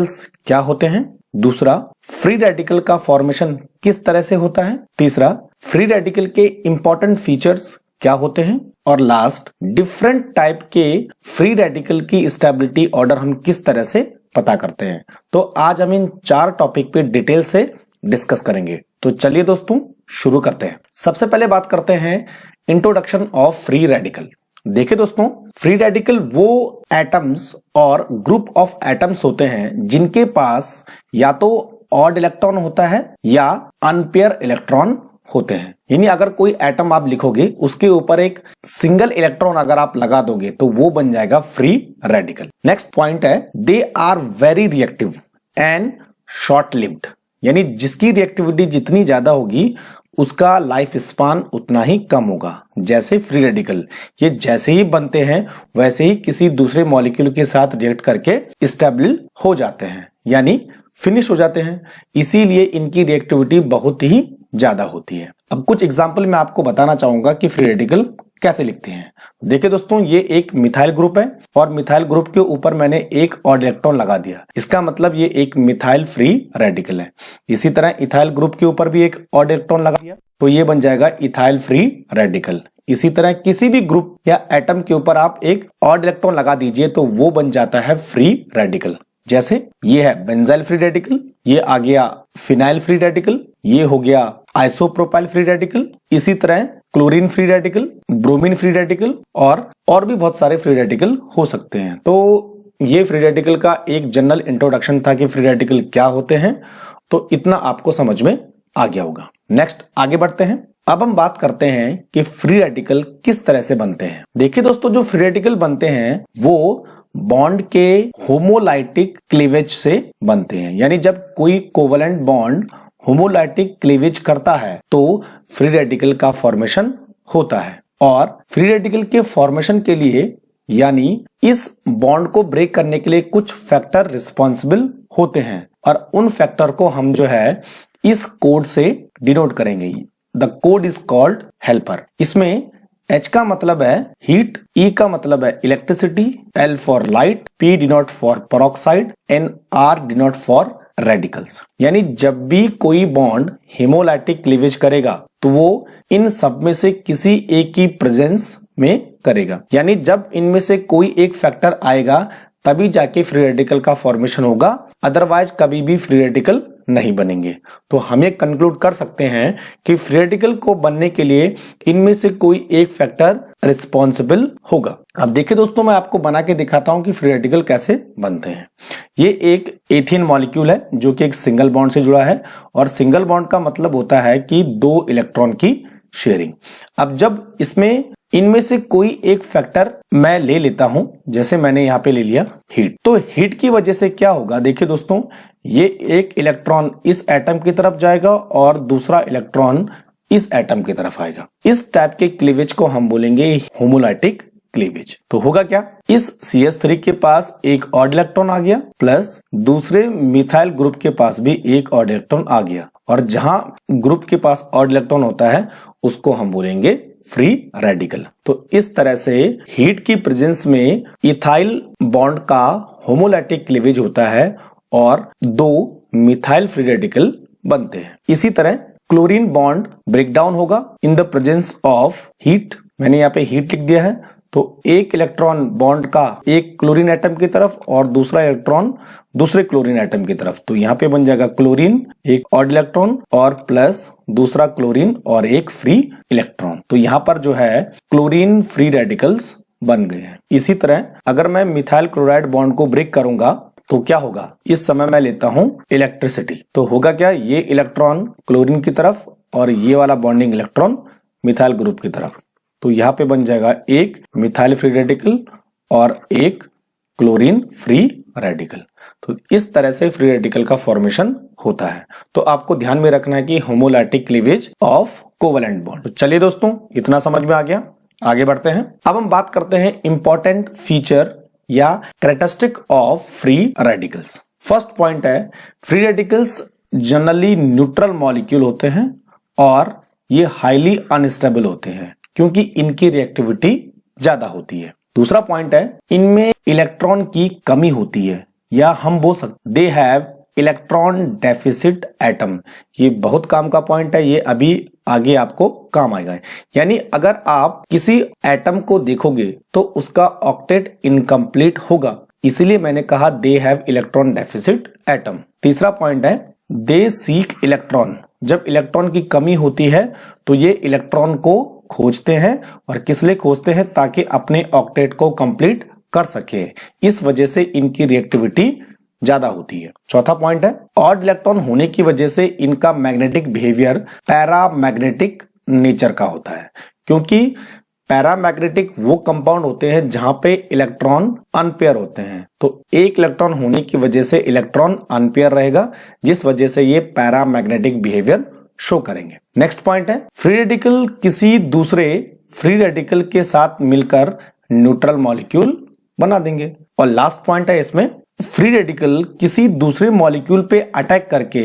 क्या होते हैं, दूसरा फ्री रेडिकल का फॉर्मेशन किस तरह से होता है, तीसरा फ्री रेडिकल के इंपॉर्टेंट फीचर्स क्या होते हैं, और लास्ट डिफरेंट टाइप के फ्री रेडिकल की स्टेबिलिटी ऑर्डर हम किस तरह से पता करते हैं। तो आज हम इन 4 टॉपिक पे डिटेल से डिस्कस करेंगे। तो चलिए दोस्तों शुरू करते हैं। सबसे पहले बात करते हैं इंट्रोडक्शन ऑफ फ्री रेडिकल। देखिए दोस्तों, फ्री रेडिकल वो एटम्स और ग्रुप ऑफ एटम्स होते हैं जिनके पास या तो ऑड इलेक्ट्रॉन होता है या अनपेयर इलेक्ट्रॉन होते हैं। यानी अगर कोई एटम आप लिखोगे उसके ऊपर एक सिंगल इलेक्ट्रॉन अगर आप लगा दोगे तो वो बन जाएगा फ्री रेडिकल। नेक्स्ट पॉइंट है they are very reactive and short lived, यानी जिसकी रिएक्टिविटी जितनी ज्यादा होगी उसका लाइफ स्पान उतना ही कम होगा। जैसे फ्री रेडिकल, ये जैसे ही बनते हैं वैसे ही किसी दूसरे मॉलिक्यूल के साथ रिएक्ट करके स्टेबल हो जाते हैं, यानी फिनिश हो जाते हैं। इसीलिए इनकी रिएक्टिविटी बहुत ही ज्यादा होती है। अब कुछ एग्जांपल मैं आपको बताना चाहूंगा कि फ्री रेडिकल कैसे लिखते हैं। देखिए दोस्तों, ये एक मिथाइल ग्रुप है और मिथाइल ग्रुप के ऊपर मैंने एक ऑड इलेक्ट्रॉन लगा दिया, इसका मतलब ये एक मिथाइल फ्री रेडिकल है। इसी तरह इथाइल ग्रुप के ऊपर भी एक ऑड इलेक्ट्रॉन लगा दिया तो ये बन जाएगा इथाइल फ्री रेडिकल। इसी तरह किसी भी ग्रुप या एटम के ऊपर आप एक ऑड इलेक्ट्रॉन लगा दीजिए तो वो बन जाता है फ्री रेडिकल। जैसे ये है बेंजाइल फ्री रेडिकल, ये आ गया फिनाइल फ्री रेडिकल, ये हो गया आइसोप्रोपाइल फ्री रेडिकल, इसी तरह chlorine free radical, bromine free radical और भी बहुत सारे फ्री रेडिकल हो सकते हैं। तो ये फ्री रेडिकल का एक जनरल इंट्रोडक्शन था कि फ्री रेडिकल क्या होते हैं, तो इतना आपको समझ में आ गया होगा। नेक्स्ट आगे बढ़ते हैं। अब हम बात करते हैं कि फ्री रेडिकल किस तरह से बनते हैं। देखिए दोस्तों, जो फ्री रेडिकल बनते हैं वो बॉन्ड के होमोलाइटिक क्लीवेज से बनते हैं, यानी जब कोई कोवलेंट बॉन्ड होमोलाइटिक क्लीवेज करता है तो फ्री रेडिकल का फॉर्मेशन होता है। और फ्री रेडिकल के फॉर्मेशन के लिए यानी इस बॉन्ड को ब्रेक करने के लिए कुछ फैक्टर रिस्पॉन्सिबल होते हैं और उन फैक्टर को हम जो है इस कोड से डिनोट करेंगे। The code is called helper. इसमें H का मतलब है हीट, E का मतलब है electricity, L for light, P denote for peroxide and R denote for radicals. यानी जब भी कोई बॉन्ड हेमोलाइटिक क्लीवेज करेगा तो वो इन सब में से किसी एक की प्रेजेंस में करेगा, यानी जब इनमें से कोई एक फैक्टर आएगा तभी जाके फ्री रेडिकल का फॉर्मेशन होगा, अदरवाइज कभी भी फ्री रेडिकल नहीं बनेंगे। तो हम ये कंक्लूड कर सकते हैं कि फ्री रेडिकल को बनने के लिए इनमें से कोई एक फैक्टर रिस्पॉन्सिबल होगा। अब देखिए दोस्तों, मैं आपको बना के दिखाता हूं कि फ्री रेडिकल कैसे बनते हैं। ये एक एथेन मॉलिक्यूल है जो कि एक सिंगल बॉन्ड से जुड़ा है और सिंगल बॉन्ड का मतलब होता है कि 2 इलेक्ट्रॉन की शेयरिंग। अब जब इसमें इनमें से कोई एक फैक्टर मैं ले लेता हूं, जैसे मैंने यहां पे ले लिया हीट, तो हीट की वजह से क्या होगा, देखिए दोस्तों, ये एक इलेक्ट्रॉन इस एटम की तरफ जाएगा और दूसरा इलेक्ट्रॉन इस एटम की तरफ आएगा। इस टाइप के क्लीवेज को हम बोलेंगे होमोलाइटिक क्लीवेज। तो होगा क्या, इस CH3 के पास एक ऑड इलेक्ट्रॉन आ गया प्लस दूसरे मिथाइल ग्रुप के पास भी एक ऑड इलेक्ट्रॉन आ गया, और जहां ग्रुप के पास ऑड इलेक्ट्रॉन होता है उसको हम बोलेंगे फ्री रेडिकल। तो इस तरह से हीट की प्रेजेंस में इथाइल बॉन्ड का होमोलाइटिक क्लीवेज होता है और 2 मिथाइल फ्री रेडिकल बनते हैं। इसी तरह क्लोरीन बॉन्ड ब्रेकडाउन होगा in the presence of heat. मैंने यहाँ पे हीट लिख दिया है, तो एक इलेक्ट्रॉन बॉन्ड का एक क्लोरीन एटम की तरफ और दूसरा इलेक्ट्रॉन दूसरे क्लोरीन एटम की तरफ, तो यहाँ पे बन जाएगा क्लोरीन एक ऑड इलेक्ट्रॉन और प्लस दूसरा क्लोरीन और एक फ्री इलेक्ट्रॉन। तो यहाँ पर जो है क्लोरीन फ्री रेडिकल्स बन गए हैं। इसी तरह अगर मैं मिथाइल क्लोराइड बॉन्ड को ब्रेक करूंगा तो क्या होगा, इस समय मैं लेता हूं इलेक्ट्रिसिटी, तो होगा क्या, ये इलेक्ट्रॉन क्लोरीन की तरफ और ये वाला बॉन्डिंग इलेक्ट्रॉन मिथाइल ग्रुप की तरफ, तो यहाँ पे बन जाएगा एक मिथाइल फ्री रेडिकल और एक क्लोरीन फ्री रेडिकल। तो इस तरह से फ्री रेडिकल का फॉर्मेशन होता है। तो आपको ध्यान में रखना है कि homolytic cleavage of covalent bond. तो चलिए दोस्तों, इतना समझ में आ गया, आगे बढ़ते हैं। अब हम बात करते हैं इंपॉर्टेंट फीचर या characteristic of free radicals. First point है, free radicals generally neutral molecule होते हैं और ये हाईली अनस्टेबल होते हैं क्योंकि इनकी रिएक्टिविटी ज्यादा होती है। दूसरा पॉइंट है, इनमें इलेक्ट्रॉन की कमी होती है या हम बोल सकते they have electron deficit atom. ये बहुत काम का पॉइंट है, ये अभी आगे आपको काम आएगा। यानी अगर आप किसी एटम को देखोगे तो उसका ऑक्टेट इनकम्प्लीट होगा, इसीलिए मैंने कहा they have electron deficit atom. तीसरा पॉइंट है दे सीक इलेक्ट्रॉन। जब इलेक्ट्रॉन की कमी होती है तो ये इलेक्ट्रॉन को खोजते हैं, और किस लिए खोजते हैं, ताकि अपने ऑक्टेट को कंप्लीट कर सके। इस वजह से इनकी रिएक्टिविटी ज्यादा होती है। चौथा पॉइंट है ऑड इलेक्ट्रॉन होने की वजह से इनका मैग्नेटिक बिहेवियर पैरामैग्नेटिक नेचर का होता है, क्योंकि पैरामैग्नेटिक वो कंपाउंड होते हैं जहां पे इलेक्ट्रॉन अनपेयर होते हैं। तो एक इलेक्ट्रॉन होने की वजह से इलेक्ट्रॉन अनपेयर रहेगा, जिस वजह से ये पैरामैग्नेटिक बिहेवियर शो करेंगे। नेक्स्ट पॉइंट है फ्री रेडिकल किसी दूसरे फ्री रेडिकल के साथ मिलकर न्यूट्रल मॉलिक्यूल बना देंगे। और लास्ट पॉइंट है इसमें फ्री रेडिकल किसी दूसरे मॉलिक्यूल पे अटैक करके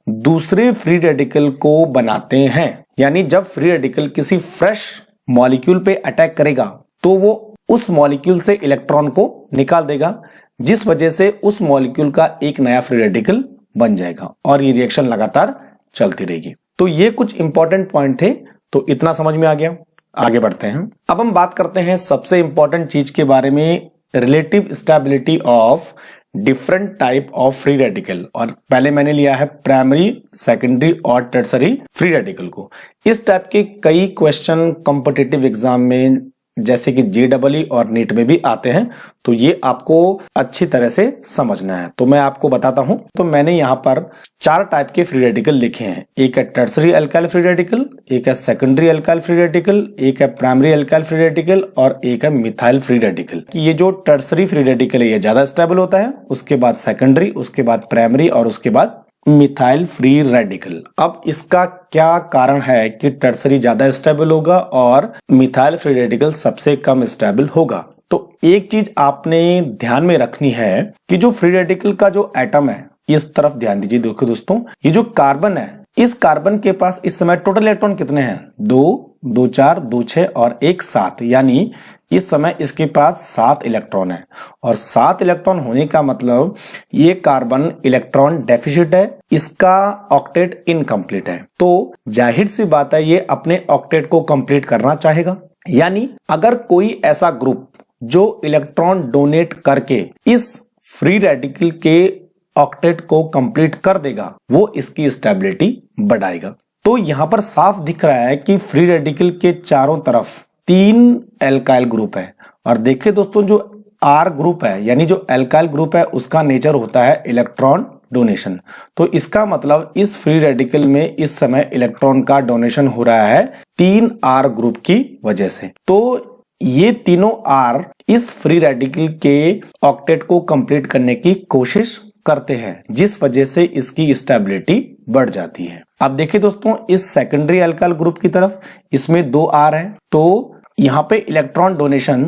दूसरे फ्री रेडिकल को बनाते हैं। यानी जब फ्री रेडिकल किसी फ्रेश मॉलिक्यूल पे अटैक करेगा तो वो उस मॉलिक्यूल से इलेक्ट्रॉन को निकाल देगा, जिस वजह से उस मॉलिक्यूल का एक नया फ्री रेडिकल बन जाएगा, और ये रिएक्शन लगातार चलती रहेगी। तो ये कुछ इंपॉर्टेंट पॉइंट थे, तो इतना समझ में आ गया। आगे बढ़ते हैं। अब हम बात करते हैं सबसे इंपॉर्टेंट चीज के बारे में, relative stability of different type of free radical. और पहले मैंने लिया है प्राइमरी, सेकेंडरी और टर्सरी फ्री रेडिकल को। इस टाइप के कई क्वेश्चन कॉम्पिटिटिव एग्जाम में जैसे कि जेईई और नीट में भी आते हैं, तो ये आपको अच्छी तरह से समझना है। तो मैं आपको बताता हूं। तो मैंने यहाँ पर 4 टाइप के फ्री रेडिकल लिखे हैं। एक है टर्सरी अल्काइल फ्री रेडिकल, एक है सेकेंडरी अल्काइल फ्री रेडिकल, एक है प्राइमरी अल्काइल फ्री रेडिकल और एक है मिथाइल फ्री रेडिकल। ये जो टर्सरी फ्री रेडिकल है ये ज्यादा स्टेबल होता है, उसके बाद सेकेंडरी, उसके बाद प्राइमरी और उसके बाद मिथाइल फ्री रेडिकल। अब इसका क्या कारण है कि टर्सरी ज्यादा स्टेबल होगा और मिथाइल फ्री रेडिकल सबसे कम स्टेबल होगा? तो एक चीज आपने ध्यान में रखनी है कि जो फ्री रेडिकल का जो एटम है, इस तरफ ध्यान दीजिए। देखो दोस्तों, ये जो कार्बन है, इस कार्बन के पास इस समय टोटल इलेक्ट्रॉन कितने हैं? 2, 2 4, 2 6 और 1 7। यानी इस समय इसके पास 7 इलेक्ट्रॉन है, और 7 इलेक्ट्रॉन होने का मतलब ये कार्बन इलेक्ट्रॉन डेफिसिट है, इसका ऑक्टेट इनकम्प्लीट है। तो जाहिर सी बात है ये अपने ऑक्टेट को कंप्लीट करना चाहेगा। यानी अगर कोई ऐसा ग्रुप जो इलेक्ट्रॉन डोनेट करके इस फ्री रेडिकल के ऑक्टेट को कंप्लीट कर देगा, वो इसकी स्टेबिलिटी बढ़ाएगा। तो यहां पर साफ दिख रहा है कि फ्री रेडिकल के चारों तरफ 3 एल्काइल ग्रुप है। और देखिए दोस्तों, जो आर ग्रुप है यानी जो एल्काइल ग्रुप है उसका नेचर होता है इलेक्ट्रॉन डोनेशन। तो इसका मतलब इस फ्री रेडिकल में इस समय इलेक्ट्रॉन का डोनेशन हो रहा है 3 आर ग्रुप की वजह से। तो ये तीनों आर इस फ्री रेडिकल के ऑक्टेट को कंप्लीट करने की कोशिश करते हैं, जिस वजह से इसकी स्टेबिलिटी बढ़ जाती है। अब देखिए दोस्तों, इस सेकेंडरी अल्काइल ग्रुप की तरफ इसमें 2 आर है, तो यहाँ पे इलेक्ट्रॉन डोनेशन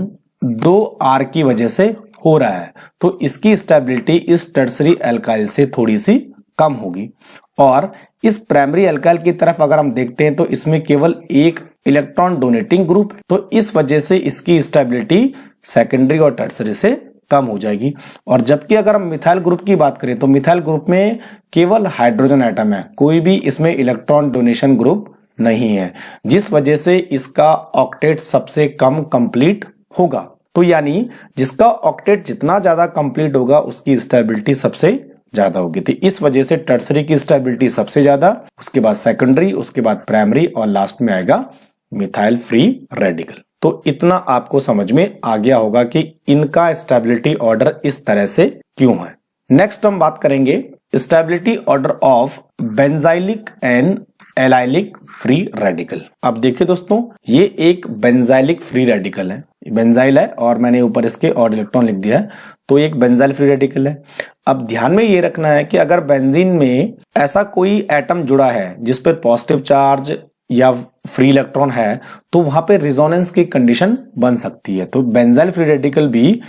2 आर की वजह से हो रहा है, तो इसकी स्टेबिलिटी इस टर्सरी अल्काइल से थोड़ी सी कम होगी। और इस प्राइमरी अल्काइल की तरफ अगर हम देखते हैं तो इसमें केवल एक इलेक्ट्रॉन डोनेटिंग ग्रुप है, तो इस वजह से इसकी स्टेबिलिटी सेकेंडरी और टर्सरी से कम हो जाएगी। और जबकि अगर हम मिथाइल ग्रुप की बात करें तो मिथाइल ग्रुप में केवल हाइड्रोजन एटम है, कोई भी इसमें इलेक्ट्रॉन डोनेशन ग्रुप नहीं है, जिस वजह से इसका ऑक्टेट सबसे कम कंप्लीट होगा। तो यानी जिसका ऑक्टेट जितना ज्यादा कंप्लीट होगा उसकी स्टेबिलिटी सबसे ज्यादा होगी। तो इस वजह से टर्सरी की स्टेबिलिटी सबसे ज्यादा, उसके बाद सेकेंडरी, उसके बाद प्राइमरी और लास्ट में आएगा मिथाइल फ्री रेडिकल। तो इतना आपको समझ में आ गया होगा कि इनका स्टेबिलिटी ऑर्डर इस तरह से क्यों है। नेक्स्ट हम बात करेंगे stability order of benzylic and allylic free radical. अब देखिए दोस्तों, ये एक बेंजाइलिक फ्री रेडिकल है, बेंजाइल है और मैंने ऊपर इसके और इलेक्ट्रॉन लिख दिया है, तो एक बेंजाइल फ्री रेडिकल है। अब ध्यान में ये रखना है कि अगर बेंजीन में ऐसा कोई एटम जुड़ा है जिस पर पॉजिटिव चार्ज या फ्री इलेक्ट्रॉन है, तो वहां पे रिजोनेंस की कंडीशन बन सकती है। तो बेंजाइल फ्री रेडिकल भी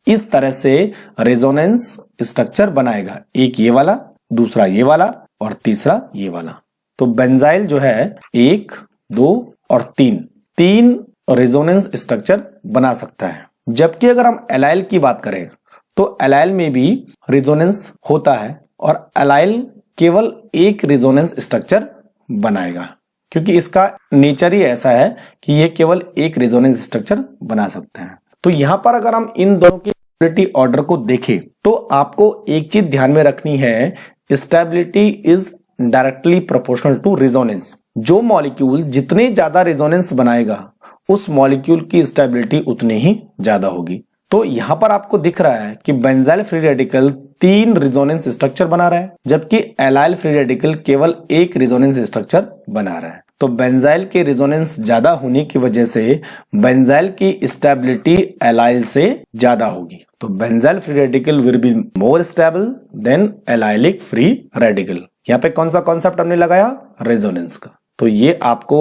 इस तरह से रेजोनेंस स्ट्रक्चर बनाएगा, एक ये वाला, दूसरा ये वाला और तीसरा ये वाला। तो बेंजाइल जो है 1, 2 और 3 रेजोनेंस स्ट्रक्चर बना सकता है। जबकि अगर हम एलाइल की बात करें तो एलाइल में भी रेजोनेंस होता है और एलाइल केवल एक रेजोनेंस स्ट्रक्चर बनाएगा, क्योंकि इसका नेचर ही ऐसा है कि यह केवल एक रेजोनेंस स्ट्रक्चर बना सकते हैं। तो यहां पर अगर हम इन दोनों की स्टेबिलिटी ऑर्डर को देखें तो आपको एक चीज ध्यान में रखनी है, stability is directly proportional to resonance. जो मॉलिक्यूल जितने ज्यादा रेजोनेंस बनाएगा उस मॉलिक्यूल की स्टेबिलिटी उतनी ही ज्यादा होगी। तो यहां पर आपको दिख रहा है कि benzyl free radical 3 resonance structure बना रहा है, जबकि एलाइल फ्री रेडिकल केवल एक रेजोनेंस स्ट्रक्चर बना रहा है। तो बेंजाइल के रेजोनेंस ज्यादा होने की वजह से बेंजाइल की स्टेबिलिटी एलाइल से ज्यादा होगी। तो benzyl free radical will be more stable then allylic free radical. यहाँ पे कौन सा कॉन्सेप्ट हमने लगाया? रेजोनेंस का। तो ये आपको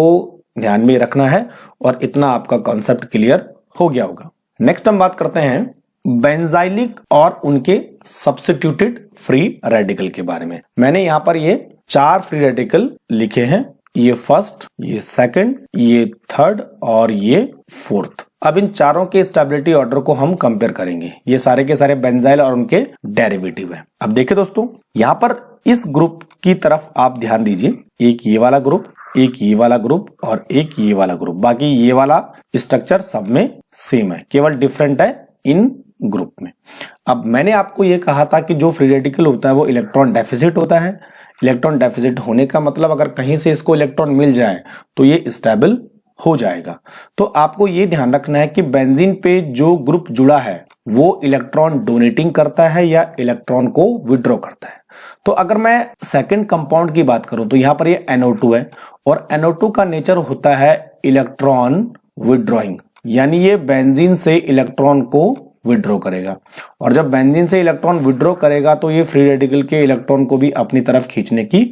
ध्यान में रखना है और इतना आपका कॉन्सेप्ट क्लियर हो गया होगा। नेक्स्ट हम बात करते हैं बेंजाइलिक और उनके सब्स्टिट्यूटेड फ्री रेडिकल के बारे में। मैंने यहां पर ये 4 फ्री रेडिकल लिखे हैं, ये फर्स्ट, ये सेकंड, ये थर्ड और ये फोर्थ। अब इन चारों के स्टेबिलिटी ऑर्डर को हम कंपेयर करेंगे। ये सारे के सारे बेंजाइल और उनके डेरिवेटिव है। अब देखिए दोस्तों, यहां पर इस ग्रुप की तरफ आप ध्यान दीजिए, एक ये वाला ग्रुप, एक ये वाला ग्रुप और एक ये वाला ग्रुप। बाकी ये वाला स्ट्रक्चर सब में सेम है, केवल डिफरेंट है इन ग्रुप में। अब मैंने आपको ये कहा था कि जो फ्री रेडिकल होता है वो इलेक्ट्रॉन डेफिसिट होता है। इलेक्ट्रॉन डेफिसिट होने का मतलब अगर कहीं से इसको इलेक्ट्रॉन मिल जाए तो ये स्टेबल हो जाएगा। तो आपको ये ध्यान रखना है कि बेंजीन पे जो ग्रुप जुड़ा है वो इलेक्ट्रॉन डोनेटिंग करता है या इलेक्ट्रॉन को विड्रॉ करता है। तो अगर मैं सेकंड कंपाउंड की बात करूं तो यहां पर ये NO2 है और NO2 का नेचर होता है इलेक्ट्रॉन विड्रॉइंग, यानी ये बेंजीन से इलेक्ट्रॉन को विड्रॉ करेगा। और जब बेंजीन से इलेक्ट्रॉन विड्रॉ करेगा तो ये फ्री रेडिकल के इलेक्ट्रॉन को भी अपनी तरफ खींचने की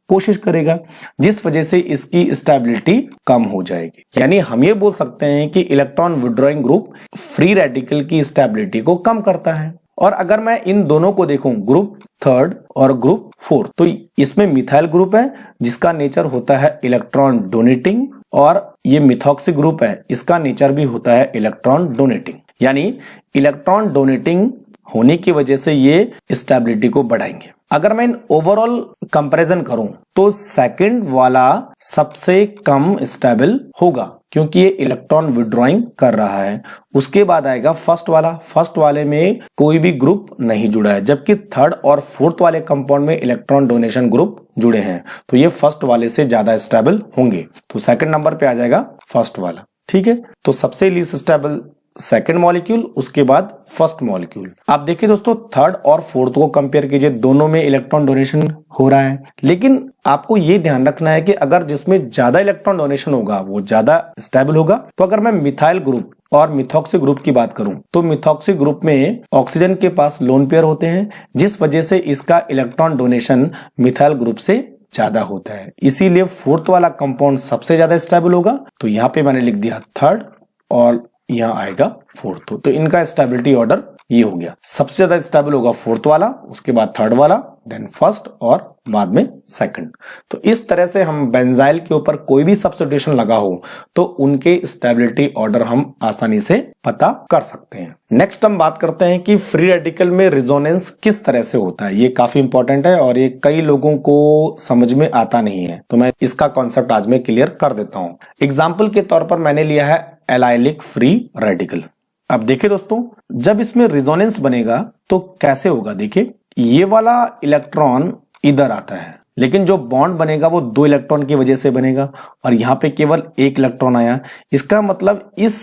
कोशिश करेगा, जिस वजह से इसकी स्टेबिलिटी कम हो जाएगी। यानी हम ये बोल सकते हैं कि electron withdrawing group free radical की स्टेबिलिटी को कम करता है। और अगर मैं इन दोनों को देखूं, ग्रुप थर्ड और ग्रुप फोर्थ, तो इसमें मिथाइल ग्रुप है जिसका नेचर होता है इलेक्ट्रॉन डोनेटिंग, और ये मिथॉक्सी ग्रुप है, इसका नेचर भी होता है इलेक्ट्रॉन डोनेटिंग। यानी इलेक्ट्रॉन डोनेटिंग होने की वजह से ये स्टेबिलिटी को बढ़ाएंगे। अगर मैं इन ओवरऑल कंपैरिजन करूं तो सेकंड वाला सबसे कम स्टेबल होगा क्योंकि ये इलेक्ट्रॉन विड्रॉइंग कर रहा है। उसके बाद आएगा फर्स्ट वाला। फर्स्ट वाले में कोई भी ग्रुप नहीं जुड़ा है, जबकि थर्ड और फोर्थ वाले कंपाउंड में इलेक्ट्रॉन डोनेशन ग्रुप जुड़े हैं, तो ये फर्स्ट वाले से ज्यादा स्टेबल होंगे। तो सेकंड नंबर पे आ जाएगा फर्स्ट वाला। ठीक है, तो सबसे लीस्ट स्टेबल सेकेंड मॉलिक्यूल, उसके बाद फर्स्ट मॉलिक्यूल। आप देखिए दोस्तों, थर्ड और फोर्थ को कंपेयर कीजिए, दोनों में इलेक्ट्रॉन डोनेशन हो रहा है, लेकिन आपको ये ध्यान रखना है कि अगर जिसमें ज्यादा इलेक्ट्रॉन डोनेशन होगा वो ज्यादा स्टेबल होगा। तो अगर मैं मिथाइल ग्रुप और मिथॉक्सी ग्रुप की बात करूं तो मिथॉक्सी ग्रुप में ऑक्सीजन के पास लोन पेयर होते हैं, जिस वजह से इसका इलेक्ट्रॉन डोनेशन मिथाइल ग्रुप से ज्यादा होता है, इसीलिए फोर्थ वाला कंपाउंड सबसे ज्यादा स्टेबल होगा। तो यहाँ पे मैंने लिख दिया थर्ड और यहां आएगा फोर्थ। तो इनका स्टेबिलिटी ऑर्डर ये हो गया, सबसे ज्यादा स्टेबल होगा फोर्थ वाला, उसके बाद थर्ड वाला, देन फर्स्ट और बाद में सेकंड। तो इस तरह से हम बेंजाइल के ऊपर कोई भी सब्स्टिट्यूशन लगा हो तो उनके स्टेबिलिटी ऑर्डर हम आसानी से पता कर सकते हैं। नेक्स्ट हम बात करते हैं कि फ्री रेडिकल में रेजोनेंस किस तरह से होता है। ये काफी इंपॉर्टेंट है और ये कई लोगों को समझ में आता नहीं है, तो मैं इसका कॉन्सेप्ट आज में क्लियर कर देता हूं। एग्जाम्पल के तौर पर मैंने लिया है एलाइलिक फ्री रेडिकल। अब देखिए दोस्तों, जब इसमें रेजोनेंस बनेगा तो कैसे होगा। देखिए, ये वाला इलेक्ट्रॉन इधर आता है, लेकिन जो बॉन्ड बनेगा वो 2 इलेक्ट्रॉन की वजह से बनेगा और यहां पे केवल 1 इलेक्ट्रॉन आया। इसका मतलब इस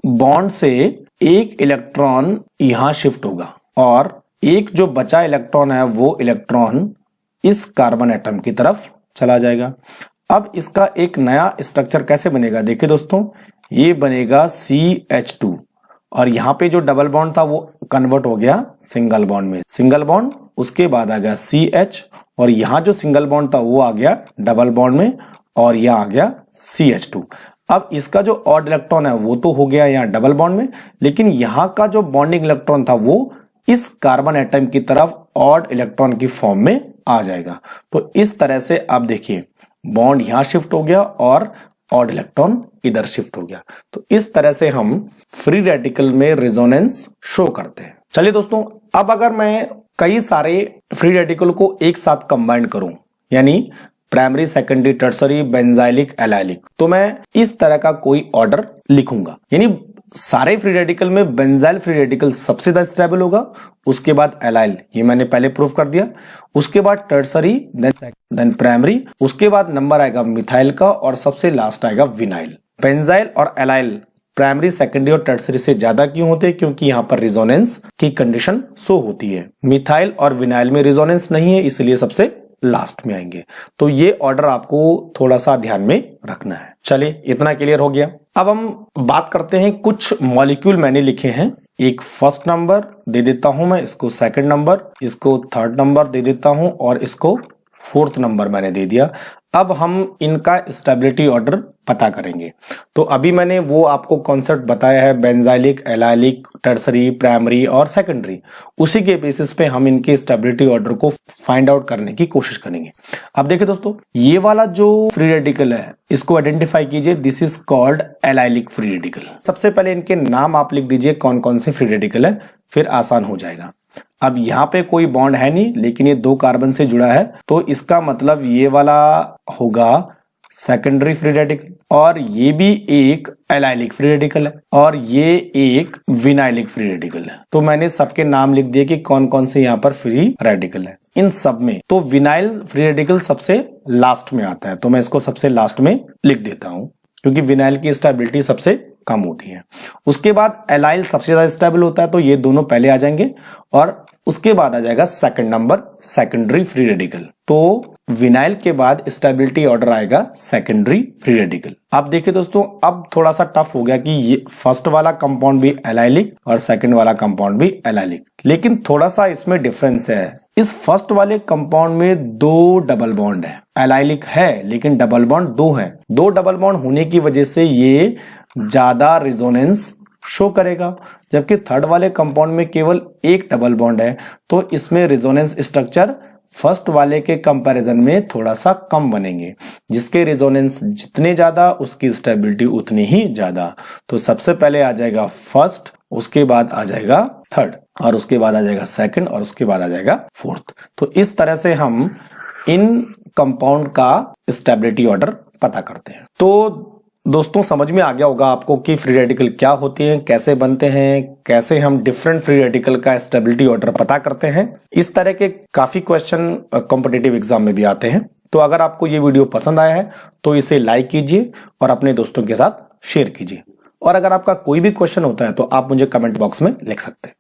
बॉन्ड से 1 इलेक्ट्रॉन यहां शिफ्ट होगा और एक जो बचा इलेक्ट्रॉन है वो इलेक्ट्रॉन इस कार्बन एटम की तरफ चला जाएगा। अब इसका एक नया स्ट्रक्चर कैसे बनेगा। देखिए दोस्तों, ये बनेगा CH2 और यहां पे जो डबल बॉन्ड था वो कन्वर्ट हो गया सिंगल बॉन्ड में, सिंगल बॉन्ड, उसके बाद आ गया CH और यहां जो सिंगल बॉन्ड था वो आ गया डबल बॉन्ड में और यहां आ गया CH2। अब इसका जो ऑड इलेक्ट्रॉन है वो तो हो गया यहाँ डबल बॉन्ड में, लेकिन यहां का जो बॉन्डिंग इलेक्ट्रॉन था वो इस कार्बन एटम की तरफ ऑड इलेक्ट्रॉन की फॉर्म में आ जाएगा। तो इस तरह से आप देखिए, बॉन्ड यहां शिफ्ट हो गया और ऑड इलेक्ट्रॉन इधर शिफ्ट हो गया। तो इस तरह से हम फ्री रेडिकल में रेजोनेंस शो करते हैं। चलिए दोस्तों, अब अगर मैं कई सारे फ्री रेडिकल को एक साथ कंबाइन करूं, यानी primary, secondary, tertiary, benzylic, allylic, तो मैं इस तरह का कोई ऑर्डर लिखूंगा। यानी सारे फ्री रेडिकल में बेंजाइल फ्री रेडिकल सबसे ज्यादा स्टेबल होगा, उसके बाद एलाइल, ये मैंने पहले प्रूफ कर दिया, उसके बाद टर्सरी, देन प्राइमरी, उसके बाद नंबर आएगा मिथाइल का और सबसे लास्ट आएगा विनाइल। बेंजाइल और एलाइल प्राइमरी, सेकेंडरी और टर्सरी से ज्यादा क्यों होते हैं? क्योंकि यहां पर रिजोनेंस की कंडीशन शो होती है। मिथाइल और विनाइल में रिजोनेंस नहीं है, इसलिए सबसे लास्ट में आएंगे। तो ये ऑर्डर आपको थोड़ा सा ध्यान में रखना है। चलिए, इतना क्लियर हो गया। अब हम बात करते हैं, कुछ मॉलिक्यूल मैंने लिखे हैं। एक फर्स्ट नंबर दे देता हूं मैं, इसको सेकंड नंबर, इसको थर्ड नंबर दे देता हूं और इसको फोर्थ नंबर मैंने दे दिया। अब हम इनका स्टेबिलिटी ऑर्डर पता करेंगे। तो अभी मैंने वो आपको कॉन्सेप्ट बताया है, बेंजाइलिक, एलाइलिक, टर्सरी, प्राइमरी और सेकेंडरी। उसी के बेसिस पे हम इनके स्टेबिलिटी ऑर्डर को फाइंड आउट करने की कोशिश करेंगे। अब देखिए दोस्तों, ये वाला जो फ्री रेडिकल है, इसको आइडेंटिफाई कीजिए। This is called allylic free radical. सबसे पहले इनके नाम आप लिख दीजिए, कौन कौन से फ्री रेडिकल है, फिर आसान हो जाएगा। अब यहाँ पे कोई बॉन्ड है नहीं, लेकिन ये 2 कार्बन से जुड़ा है, तो इसका मतलब ये वाला होगा सेकेंडरी फ्री रेडिकल, और ये भी एक एलाइलिक फ्री रेडिकल है, और ये एक विनाइलिक फ्री रेडिकल है। तो मैंने सबके नाम लिख दिए कि कौन कौन से यहाँ पर फ्री रेडिकल है। इन सब में तो विनाइल फ्री रेडिकल सबसे लास्ट में आता है, तो मैं इसको सबसे लास्ट में लिख देता हूं, क्योंकि विनाइल की स्टेबिलिटी सबसे कम होती है। उसके बाद एलाइल सबसे ज्यादा स्टेबल होता है, तो ये दोनों पहले आ जाएंगे, और उसके बाद आ जाएगा second number secondary free radical. तो विनाइल के बाद स्टेबिलिटी ऑर्डर आएगा सेकेंडरी फ्री रेडिकल। अब देखिए दोस्तों, अब थोड़ा सा टफ हो गया कि ये फर्स्ट वाला कंपाउंड भी एलाइलिक और सेकंड वाला कंपाउंड भी एलाइलिक, लेकिन थोड़ा सा इसमें डिफरेंस है। इस फर्स्ट वाले कंपाउंड में 2 डबल बॉन्ड है, एलाइलिक है लेकिन डबल बॉन्ड 2 है। 2 डबल बॉन्ड होने की वजह से ये ज्यादा रिजोनेंस शो करेगा, जबकि थर्ड वाले कंपाउंड में केवल 1 डबल बॉन्ड है, तो इसमें रिजोनेंस स्ट्रक्चर फर्स्ट वाले के कंपैरिजन में थोड़ा सा कम बनेंगे। जिसके रिजोनेंस जितने ज्यादा, उसकी स्टेबिलिटी उतनी ही ज्यादा। तो सबसे पहले आ जाएगा फर्स्ट, उसके बाद आ जाएगा थर्ड, और उसके बाद आ जाएगा सेकंड, और उसके बाद आ जाएगा फोर्थ। तो इस तरह से हम इन कंपाउंड का स्टेबिलिटी ऑर्डर पता करते हैं। तो दोस्तों, समझ में आ गया होगा आपको कि फ्री रेडिकल क्या होते हैं, कैसे बनते हैं, कैसे हम डिफरेंट फ्री रेडिकल का स्टेबिलिटी ऑर्डर पता करते हैं। इस तरह के काफी क्वेश्चन कॉम्पिटिटिव एग्जाम में भी आते हैं। तो अगर आपको ये वीडियो पसंद आया है तो इसे लाइक कीजिए और अपने दोस्तों के साथ शेयर कीजिए। और अगर आपका कोई भी क्वेश्चन होता है तो आप मुझे कमेंट बॉक्स में लिख सकते हैं।